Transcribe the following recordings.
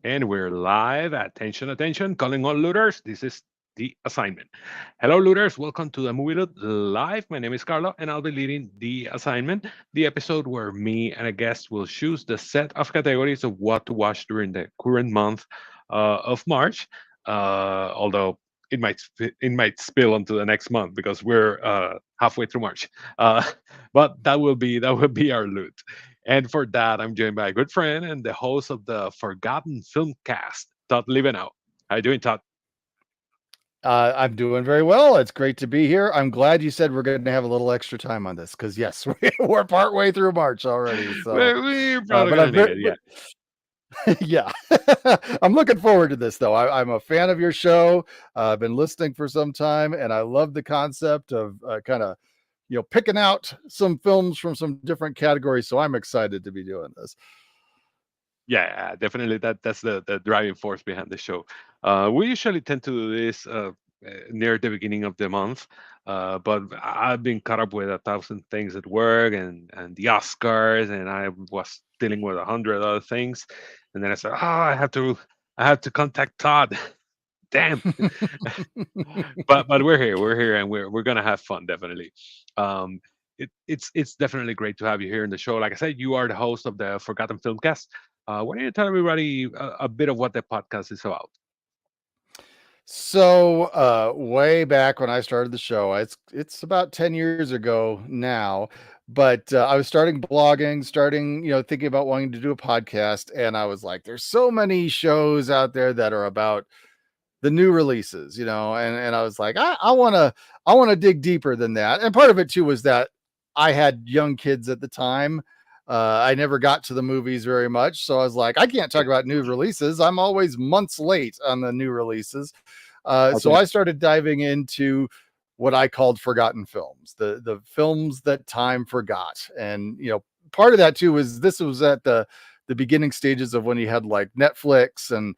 And we're live. Attention, attention. Calling all looters. This is the assignment. Hello, looters. Welcome to the Movie Loot Live. My name is Carlo, and I'll be leading the assignment, the episode where me and a guest will choose the set of categories of what to watch during the current month of March. Although it might spill onto the next month because we're halfway through March. Uh, but that will be our loot. And for that, I'm joined by a good friend and the host of the Forgotten Filmcast, Todd Liebenow. How you doing, Todd? I'm doing very well. It's great to be here. I'm glad you said we're going to have a little extra time on this because yes, we're partway through March already. So, We're probably but gonna I'm need very, it. Yeah, yeah, I'm looking forward to this though. I'm a fan of your show. I've been listening for some time, and I love the concept of kind of picking out some films from some different categories. So I'm excited to be doing this. yeah, definitely. That's the driving force behind the show. We usually tend to do this near the beginning of the month, but I've been caught up with 1,000 things at work and the Oscars, and I was dealing with 100 other things, and then I said, "Oh, I have to contact Todd." Damn. But we're here, and we're gonna have fun definitely. um it's definitely great to have you here in the show. Like I said, you are the host of the Forgotten Filmcast. Why don't you tell everybody a bit of what the podcast is about? So, way back when I started the show, it's about 10 years ago now, but I was starting blogging, starting, thinking about wanting to do a podcast, and I was like, there's so many shows out there that are about the new releases, and I was like, I want to dig deeper than that. And part of it too was that I had young kids at the time. I never got to the movies very much, so I was like, I can't talk about new releases. I'm always months late on the new releases. So Okay. I started diving into what I called forgotten films, the films that time forgot. And part of that too was this was at the beginning stages of when you had like Netflix and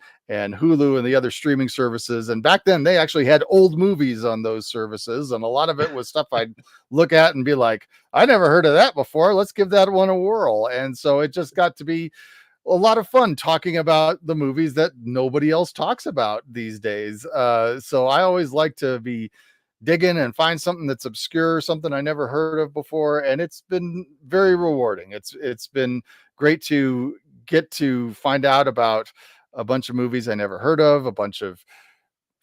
Hulu and the other streaming services. And back then they actually had old movies on those services. And a lot of it was stuff I'd look at and be like, I never heard of that before. Let's give that one a whirl. And so it just got to be a lot of fun talking about the movies that nobody else talks about these days. So I always like to be digging and find something that's obscure, something I never heard of before, and it's been very rewarding. It's been great to get to find out about a bunch of movies I never heard of, a bunch of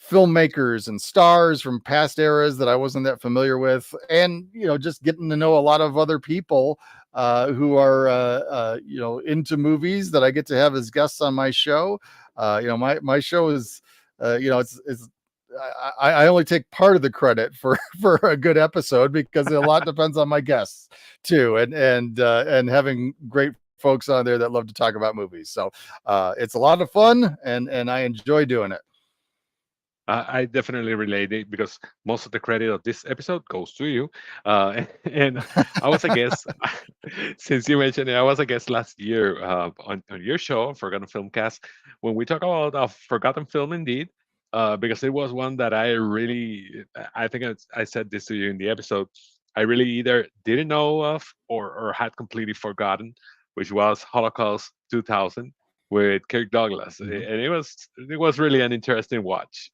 filmmakers and stars from past eras that I wasn't that familiar with, and just getting to know a lot of other people who are into movies that I get to have as guests on my show. My show is it's I only take part of the credit for for a good episode because a lot depends on my guests too, and having great folks on there that love to talk about movies. So it's a lot of fun, and I enjoy doing it. I definitely relate it because most of the credit of this episode goes to you. And I was a guest, since you mentioned it, I was a guest last year on your show, Forgotten Filmcast, when we talk about a forgotten film indeed, because it was one that I think I said this to you in the episode, I really either didn't know of or had completely forgotten, which was Holocaust 2000 with Kirk Douglas. And Mhm. it was really an interesting watch.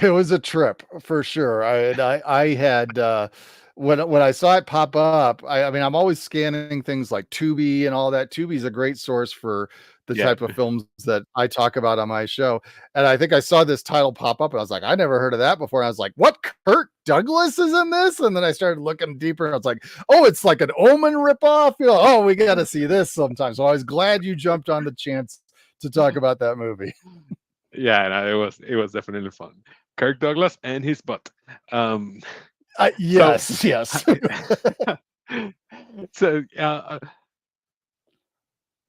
It was a trip for sure. I had when I saw it pop up, I mean, I'm always scanning things like Tubi and all that. Tubi's a great source for the Yeah. type of films that I talk about on my show. And I think I saw this title pop up and I was like, I never heard of that before. And I was like, what? Kirk Douglas is in this? And then I started looking deeper and I was like, oh, it's like an Omen ripoff. Oh, we got to see this sometime. So I was glad you jumped on the chance to talk about that movie. Yeah, no, it was definitely fun. Kirk Douglas and his butt. Um, so, Yes, yes. so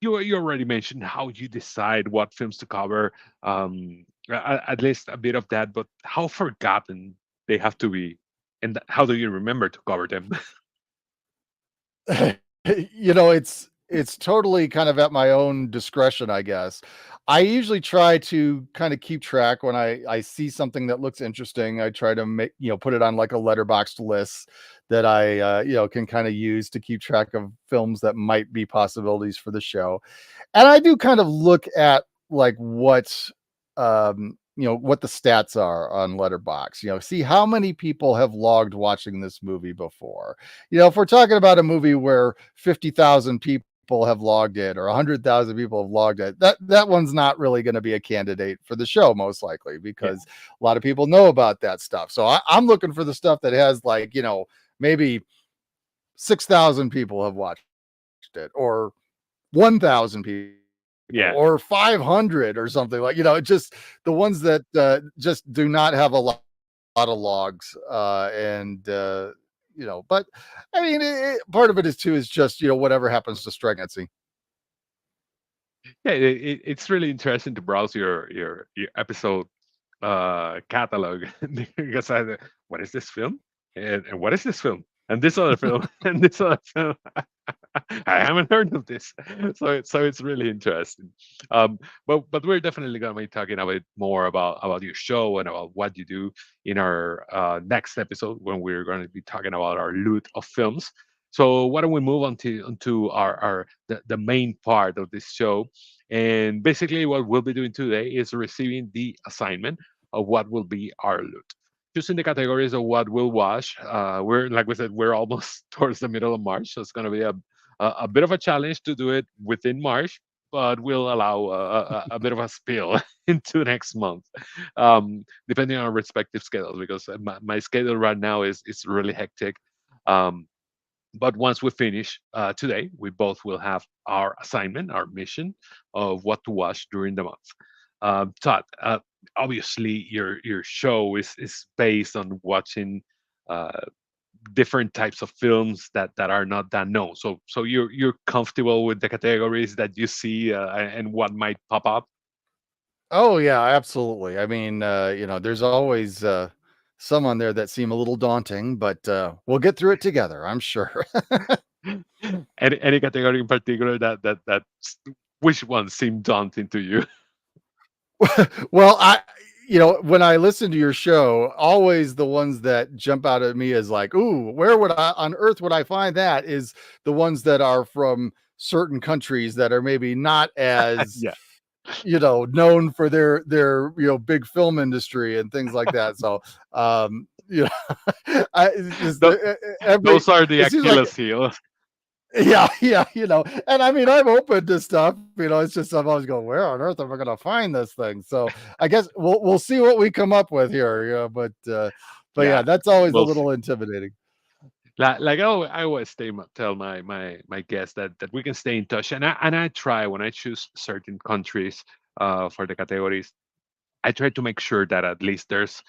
you already mentioned how you decide what films to cover. At least a bit of that, but how forgotten they have to be, and how do you remember to cover them? It's totally kind of at my own discretion, I guess. I usually try to kind of keep track when I see something that looks interesting. I try to make, put it on like a letterboxed list that I can kind of use to keep track of films that might be possibilities for the show. And I do kind of look at like what the stats are on Letterbox. See how many people have logged watching this movie before. If we're talking about a movie where 50,000 people have logged it or 100,000 people have logged it, that one's not really going to be a candidate for the show, most likely, Yeah, because a lot of people know about that stuff. So I'm looking for the stuff that has like, maybe 6,000 people have watched it, or 1,000 people, yeah, or 500 or something, like, just the ones that just do not have a lot of logs. But I mean, part of it is too is just, whatever happens to strike fancy. yeah. It's really interesting to browse your episode catalog because what is this film and what is this film and this other film and this other film. I haven't heard of this, so it's really interesting. But we're definitely gonna be talking a bit more about your show and about what you do in our next episode when we're going to be talking about our loot of films. So why don't we move on to onto the main part of this show, and basically what we'll be doing today is receiving the assignment of what will be our loot, choosing the categories of what we'll watch. We're like we said, we're almost towards the middle of March, so it's going to be a bit of a challenge to do it within March, but we'll allow a bit of a spill into next month, depending on our respective schedules. Because my schedule right now is really hectic. Um, but once we finish today, we both will have our assignment, our mission of what to watch during the month. Todd, obviously your show is based on watching uh, different types of films that are not that known. So you're comfortable with the categories that you see and what might pop up. Oh yeah, absolutely. I mean, there's always some on there that seem a little daunting, but we'll get through it together, I'm sure. Any category in particular that which one seemed daunting to you? Well, when I listen to your show, always the ones that jump out at me as like, "Ooh, where would I on earth would I find that?" is the ones that are from certain countries that are maybe not as, Yeah, known for their big film industry and things like that. So, I just Th- every those are the it seems like Achilles heel. yeah, yeah, and I mean, I'm open to stuff. It's just I'm always going, where on earth am I going to find this thing? So I guess we'll see what we come up with here. Yeah, but yeah, Yeah, that's always a we'll see. little intimidating. Like I always tell my guests that we can stay in touch, and I try when I choose certain countries for the categories. I try to make sure that at least there's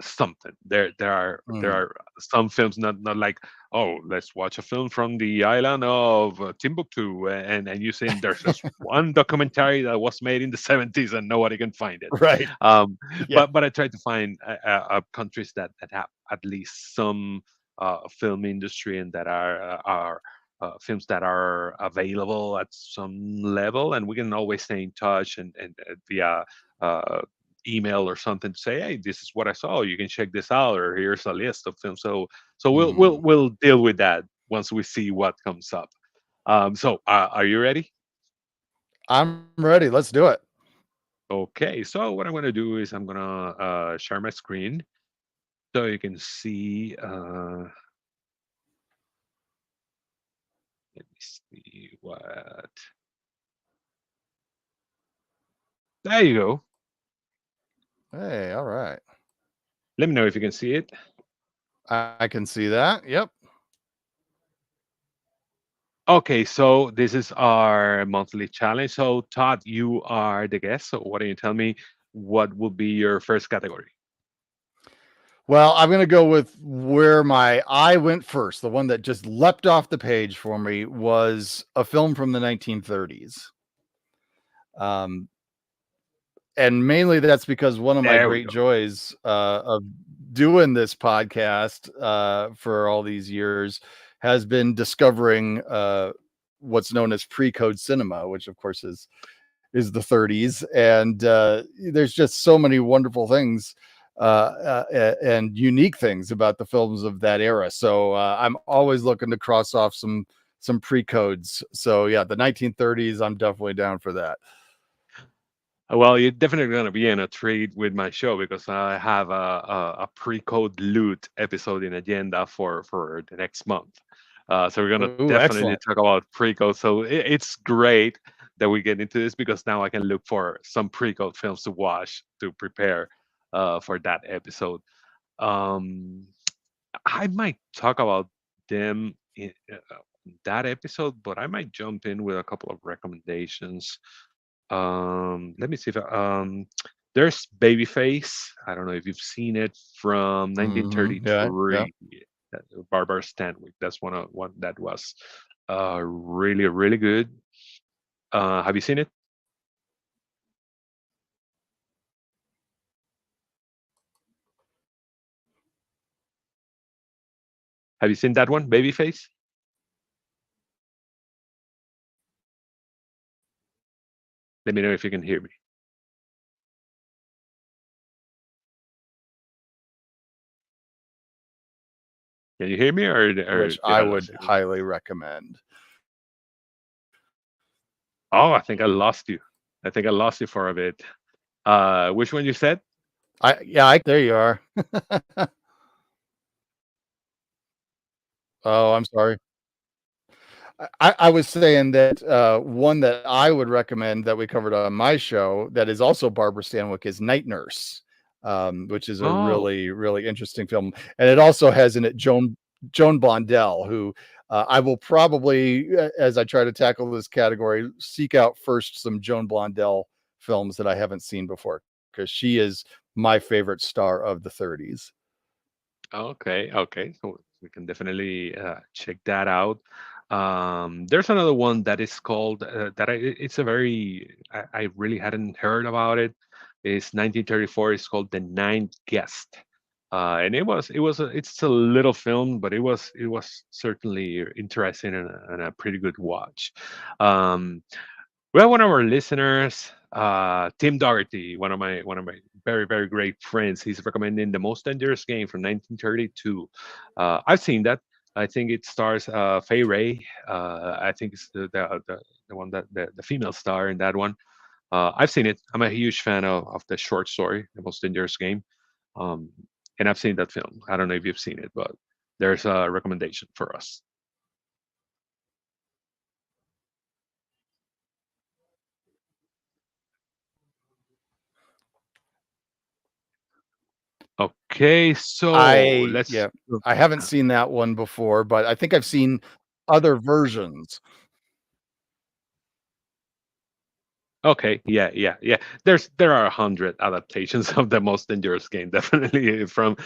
something there are Mhm. some films, not like, oh, let's watch a film from the island of Timbuktu, and you saying there's just one documentary that was made in the 70s and nobody can find it. Right. um, Yeah. but I try to find countries that have at least some film industry and that are films that are available at some level, and we can always stay in touch and via uh, email or something to say, hey, this is what I saw. You can check this out, or here's a list of films. So Mhm. we'll deal with that once we see what comes up. So are you ready? I'm ready. Let's do it. Okay. So what I'm gonna do is I'm gonna share my screen so you can see. Let me see what. There you go. Hey, all right. Let me know if you can see it. I can see that. Yep. Okay, so this is our monthly challenge. So, Todd, you are the guest. So, why don't you tell me what will be your first category? Well, I'm gonna go with where my eye went first. The one that just leapt off the page for me was a film from the 1930s. Um, and mainly that's because one of my There we great go. joys of doing this podcast for all these years has been discovering what's known as pre-code cinema, which of course is the 30s, and there's just so many wonderful things and unique things about the films of that era. So I'm always looking to cross off some pre-codes. So yeah, the 1930s, I'm definitely down for that. Well, you're definitely gonna be in a treat with my show because I have a pre-code loot episode in agenda for the next month. So we're gonna Ooh, definitely excellent. talk about pre-code. So it's great that we get into this because now I can look for some pre-code films to watch to prepare for that episode. Um, I might talk about them in that episode, but I might jump in with a couple of recommendations. Let me see if there's Babyface. I don't know if you've seen it from Yeah, yeah. 1933. Barbara Stanwyck. That's one that was really really good. Have you seen it? Have you seen that one, Babyface? Let me know if you can hear me. Can you hear me, or Which did I I lose would you? highly recommend. Oh, I think I lost you. I think I lost you for a bit. Which one you said? I there you are. Oh, I'm sorry. I was saying that, one that I would recommend that we covered on my show that is also Barbara Stanwyck is Night Nurse, which is a Oh, really, really interesting film, and it also has in it Joan Blondell, who, I will probably, as I try to tackle this category, seek out first some Joan Blondell films that I haven't seen before because she is my favorite star of the '30s. okay, okay. So we can definitely check that out. There's another one that is called it's a very I really hadn't heard about it. It's 1934. It's called The Ninth Guest, and it's a little film, but it was certainly interesting and a pretty good watch. Um, we have one of our listeners, Tim Doherty, one of my very very great friends. He's recommending The Most Dangerous Game from 1932. I've seen that. I think it stars Fay Ray. I think it's the one that the female star in that one. I've seen it. I'm a huge fan of the short story, The Most Dangerous Game, um, and I've seen that film. I don't know if you've seen it, but there's a recommendation for us. Okay, so I let's yeah, I haven't seen that one before, but I think I've seen other versions. Okay, yeah, yeah, yeah. There are 100 adaptations of the Most Dangerous Game, definitely from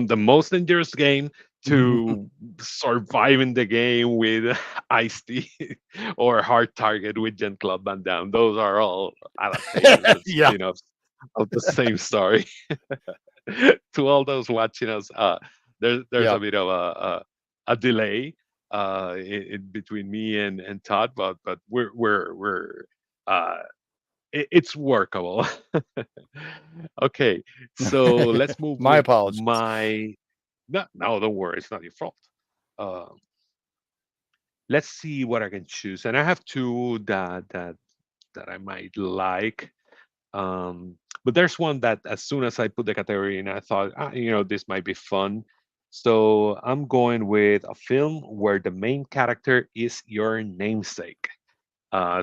the Most Dangerous Game to surviving the game with Ice T or Hard Target with Jean Claude Van Damme. Those are all adaptations and Yeah, spin-offs of the same story. To all those watching us, there's yeah. a bit of a delay in between me and Todd, but we're uh, it's workable. Okay, so let's move My with apologies. my. No, no, don't worry, it's not your fault. Uh, let's see what I can choose, and I have two that I might like. Um, but there's one that as soon as I put the category in, I thought, this might be fun. So I'm going with a film where the main character is your namesake.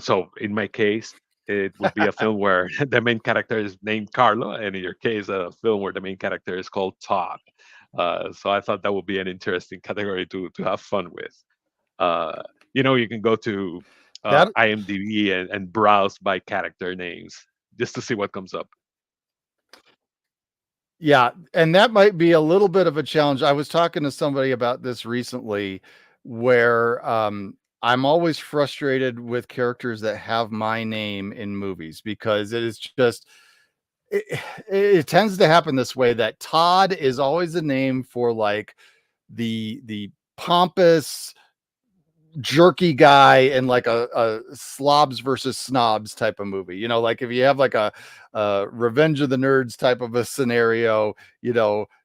So in my case, it would be a film where the main character is named Carlo, and in your case, a film where the main character is called Todd. So I thought that would be an interesting category to have fun with. Uh, you can go to That IMDb and browse by character names just to see what comes up. Yeah, and that might be a little bit of a challenge. I was talking to somebody about this recently where, I'm always frustrated with characters that have my name in movies because it is just it it tends to happen this way that Todd is always a name for, like, the pompous jerky guy in like a slobs versus snobs type of movie. Like if you have like a Revenge of the Nerds type of a scenario,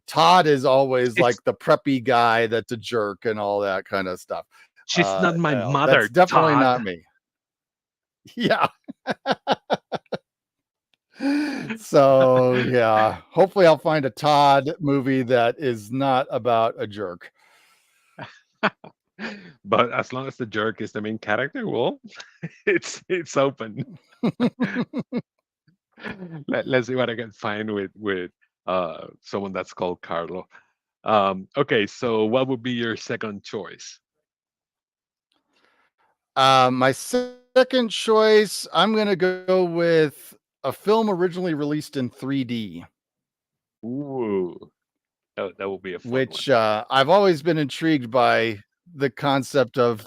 Todd is always It's like the preppy guy that's a jerk and all that kind of stuff. She's not my That's mother, definitely not Todd. me. Yeah. So yeah, hopefully I'll find a Todd movie that is not about a jerk. But as long as the jerk is the main character, well, it's open. Let's see what I can find with someone that's called Carlo. Okay, so what would be your second choice? My second choice, I'm gonna go with a film originally released in 3D, Ooh, that would be a fun one. which I've always been intrigued by the concept of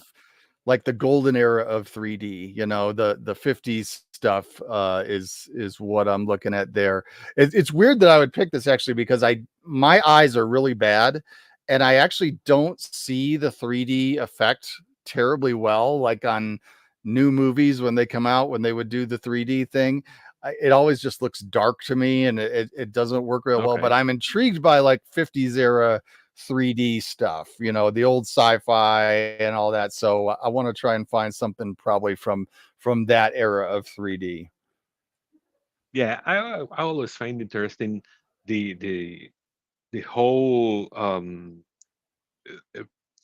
like the golden era of 3D. You know, the 50s stuff is what I'm looking at there. It's weird that I would pick this actually because I my eyes are really bad, and I actually don't see the 3D effect terribly well, like on new movies when they come out when they would do the 3D thing. It always just looks dark to me, and it doesn't work real well. But Okay. I'm intrigued by like 50s era 3D stuff, you know, the old sci-fi and all that. So I want to try and find something probably from that era of 3D. Yeah, I always find interesting the the the whole uh,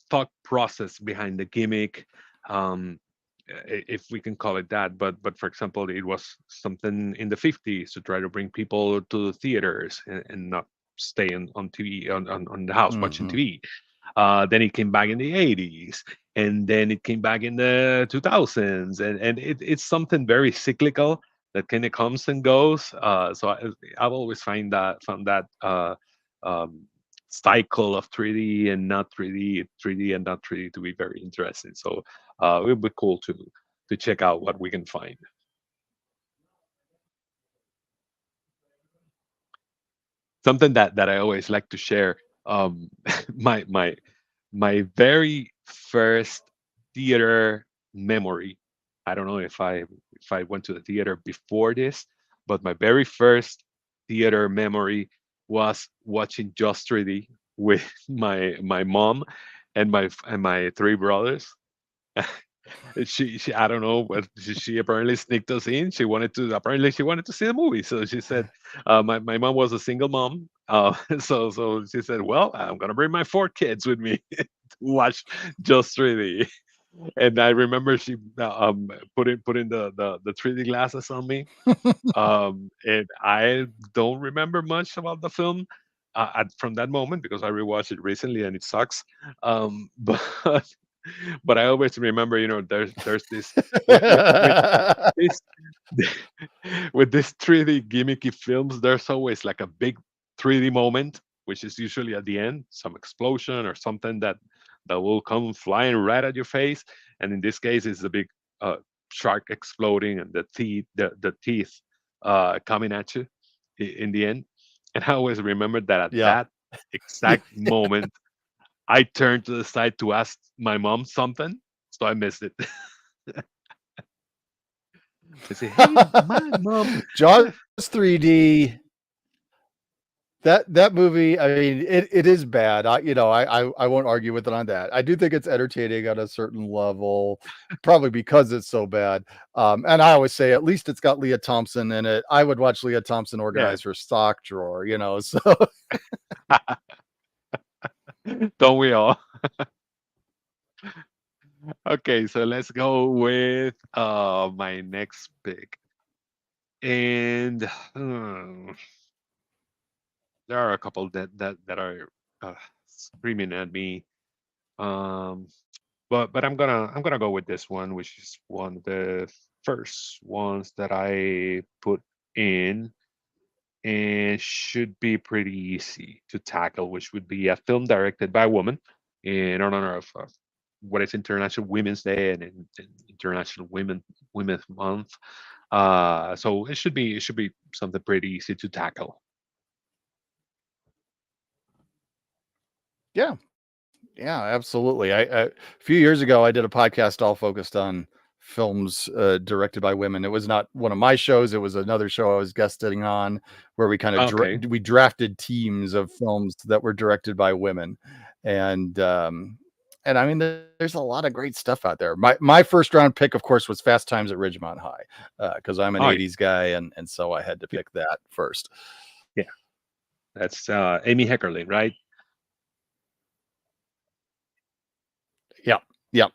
thought process behind the gimmick, um, if we can call it that. But for example, it was something in the 50s to try to bring people to the theaters and not stay on TV on the house watching Hmm. TV. Then it came back in the 80s, and then it came back in the 2000s, and it's something very cyclical that kind of comes and goes. I've always found that um, cycle of 3D and not 3D, 3D and not 3D to be very interesting. So it would be cool to check out what we can find. Something that I always like to share. My my very first theater memory. I don't know if I went to the theater before this, but my very first theater memory was watching Just 3D with my mom and my three brothers. She I don't know, but she apparently sneaked us in. She wanted to see the movie, so she said, my mom was a single mom, so she said, well, I'm gonna bring my four kids with me to watch Just 3D. And I remember she putting the 3D glasses on me, and I don't remember much about the film from that moment because I rewatched it recently and it sucks. But but I always remember, there's this with this with this 3D gimmicky films. There's always like a big 3D moment, which is usually at the end, some explosion or something that will come flying right at your face. And in this case, it's a big uh, shark exploding and the teeth coming at you in the end. And I always remember that at Yeah. that exact moment, I turned to the side to ask my mom something, so I missed it. I say, "Hey, mom." Jaws 3D. That movie, I mean, it is bad. I won't argue with it on that. I do think it's entertaining on a certain level, probably because it's so bad. And I always say at least it's got Leah Thompson in it. I would watch Leah Thompson Yeah, organize her sock drawer, you know. So don't we all? Okay, so let's go with my next pick. And there are a couple that are screaming at me. Um, but I'm gonna go with this one, which is one of the first ones that I put in, and should be pretty easy to tackle, which would be a film directed by a woman in honor of what is International Women's Day and International Women's Month. So it should be something pretty easy to tackle. yeah, yeah, absolutely. A few years ago I did a podcast all focused on films directed by women. It was not one of my shows, it was another show I was guesting on where we kind of Okay. we drafted teams of films that were directed by women. And And I mean, there's a lot of great stuff out there. My first round pick, of course, was Fast Times at Ridgemont High, because I'm an Oh, yeah. '80s guy, and so I had to Yeah. pick that first. Yeah. That's Amy Heckerling, right? Yeah, yeah.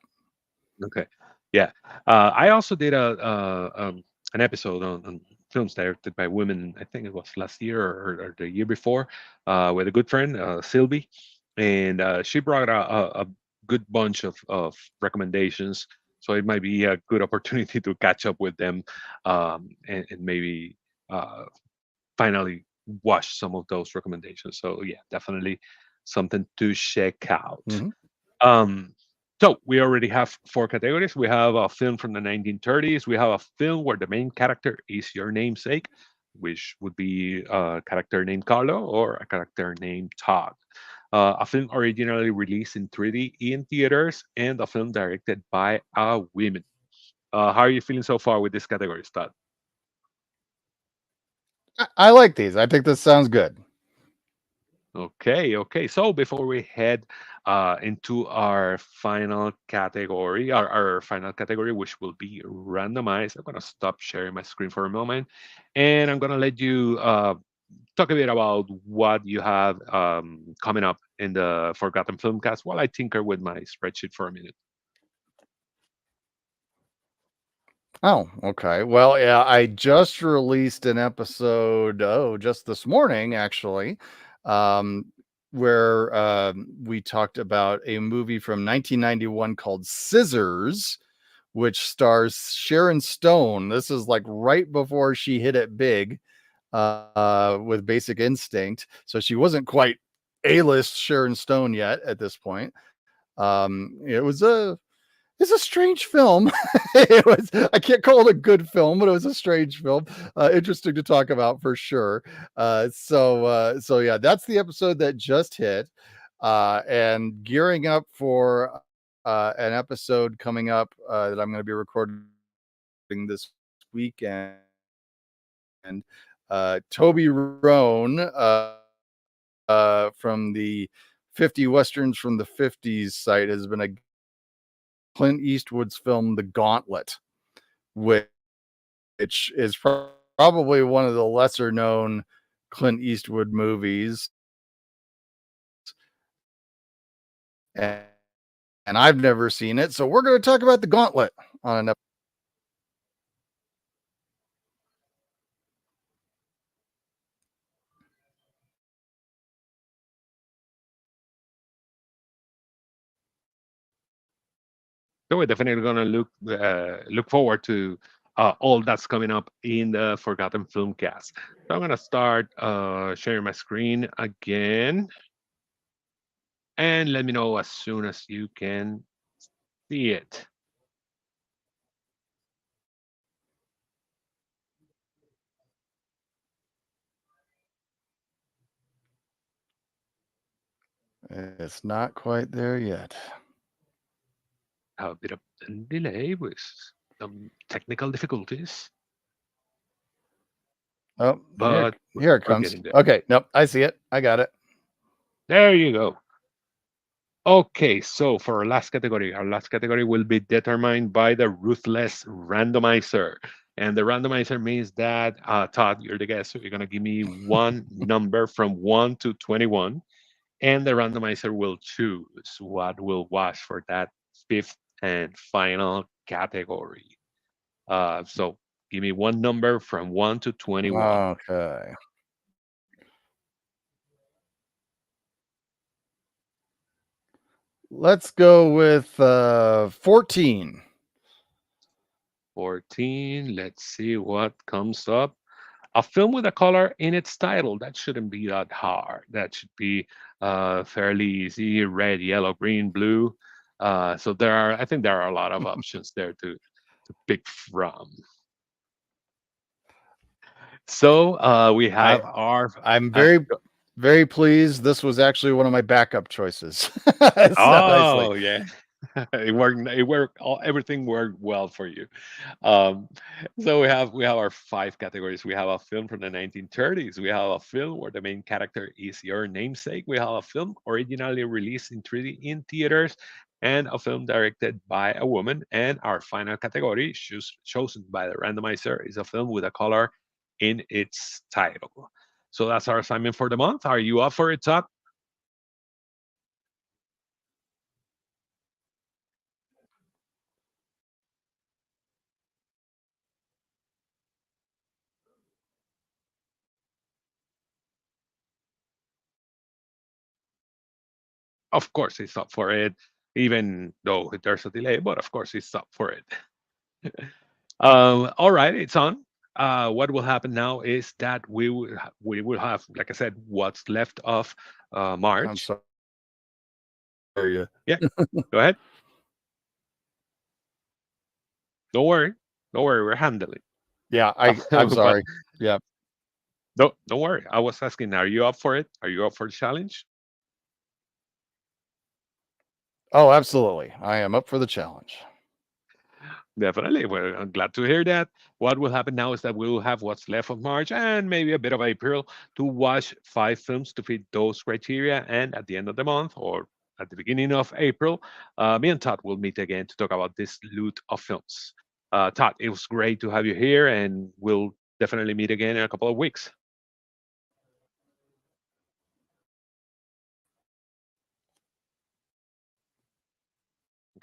Okay. Yeah. I also did an episode on films directed by women. I think it was last year or the year before, with a good friend, Sylvie, and she brought a good bunch of recommendations. So it might be a good opportunity to catch up with them, and maybe uh, finally watch some of those recommendations. So yeah, definitely something to check out. Mhm. Um, so we already have four categories. We have a film from the 1930s. We have a film where the main character is your namesake, which would be a character named Carlo or a character named Todd. A film originally released in 3D in theaters, and a film directed by a woman. How are you feeling so far with this category, Todd? I like these. I think this sounds good. Okay, okay. So before we head into our final category, our final category, which will be randomized, I'm gonna stop sharing my screen for a moment, and I'm gonna let you talk a bit about what you have coming up in the Forgotten Filmcast while I tinker with my spreadsheet for a minute. Oh, okay. Well, yeah, I just released an episode, just this morning, actually, um, where we talked about a movie from 1991 called Scissors, which stars Sharon Stone. This is like right before she hit it big with Basic Instinct. So she wasn't quite A-list Sharon Stone yet at this point. It was a it's a strange film. It was I can't call it a good film, but it was a strange film. Interesting to talk about for sure. So yeah, that's the episode that just hit. And gearing up for an episode coming up that I'm going to be recording this weekend. Toby Roan from the 50 Westerns from the 50s site has been a Clint Eastwood's film The Gauntlet, which is probably one of the lesser known Clint Eastwood movies. And, and I've never seen it. So we're going to talk about The Gauntlet on an episode. So we're definitely gonna look forward to all that's coming up in the Forgotten Filmcast. So I'm gonna start sharing my screen again, and let me know as soon as you can see it. It's not quite there yet. Have a bit of a delay with some technical difficulties, Oh, but here it we're comes. getting there. Okay, nope, I see it. I got it. There you go. Okay, so for our last category will be determined by the ruthless randomizer. And the randomizer means that, Todd, you're the guest, so you're going to give me one number from 1 to 21, and the randomizer will choose what will watch for that fifth and final category. So give me one number from 1 to 21. Okay. Let's go with 14. 14, let's see what comes up. A film with a color in its title. That shouldn't be that hard. That should be fairly easy. Red, yellow, green, blue. So I think there are a lot of options there to pick from. So we I have our. I'm Uh, very pleased. This was actually one of my backup choices. So nicely. oh yeah, it worked. It worked. Everything worked well for you. Um, so we have our five categories. We have a film from the 1930s. We have a film where the main character is your namesake. We have a film originally released in 3D in theaters, and a film directed by a woman. And our final category, chosen by the randomizer, is a film with a color in its title. So that's our assignment for the month. Are you up for it, Todd? Of course, he's up for it, even though there's a delay, but of course, he's up for it. All right, it's on. What will happen now is that we will have, like I said, what's left of I'm March. sorry. You. Yeah, go ahead. Don't worry, don't worry, we're handling. Yeah, I'm But sorry. Yeah. don't worry. I was asking, are you up for it? Are you up for the challenge? Oh, absolutely. I am up for the challenge. Definitely. Well, I'm glad to hear that. What will happen now is that we will have what's left of March and maybe a bit of April to watch 5 films to fit those criteria. And at the end of the month or at the beginning of April, me and Todd will meet again to talk about this loot of films. Todd, it was great to have you here, and we'll definitely meet again in a couple of weeks.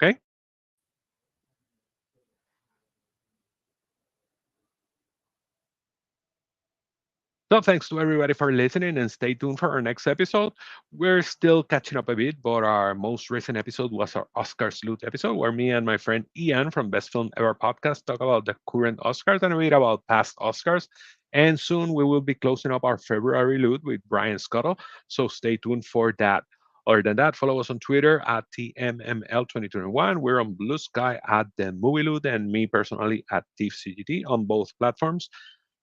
Okay? So thanks to everybody for listening, and stay tuned for our next episode. We're still catching up a bit, but our most recent episode was our Oscars loot episode, where me and my friend Ian from Best Film Ever podcast talk about the current Oscars and a bit about past Oscars. And soon we will be closing up our February loot with Brian Scuttle. So stay tuned for that. Other than that, follow us on Twitter at TMML2021. We're on Blue Sky at the Movie Loot, and me personally at TIFCGT on both platforms.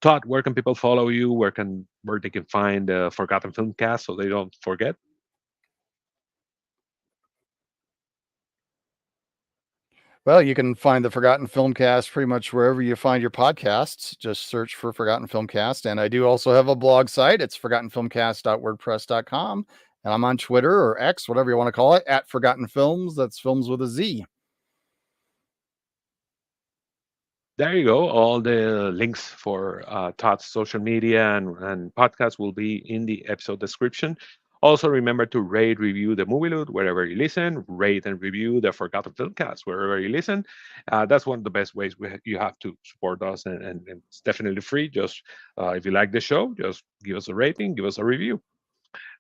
Todd, where can people follow you? Where they can find the Forgotten Filmcast so they don't forget? Well, you can find the Forgotten Filmcast pretty much wherever you find your podcasts. Just search for Forgotten Filmcast. And I do also have a blog site. It's forgottenfilmcast.wordpress.com. And I'm on Twitter or X, whatever you want to call it, at Forgotten Films. That's films with a Z. There you go. All the links for Todd's social media and podcast will be in the episode description. Also, remember to rate, review the movie loot wherever you listen. Rate and review the Forgotten Filmcast wherever you listen. That's one of the best ways you have to support us, and it's definitely free. Just if you like the show, just give us a rating, give us a review.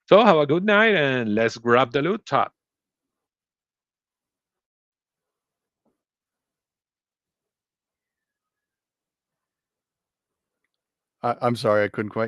So, have a good night, and let's grab the loot, Todd. I'm sorry, I couldn't quite hear.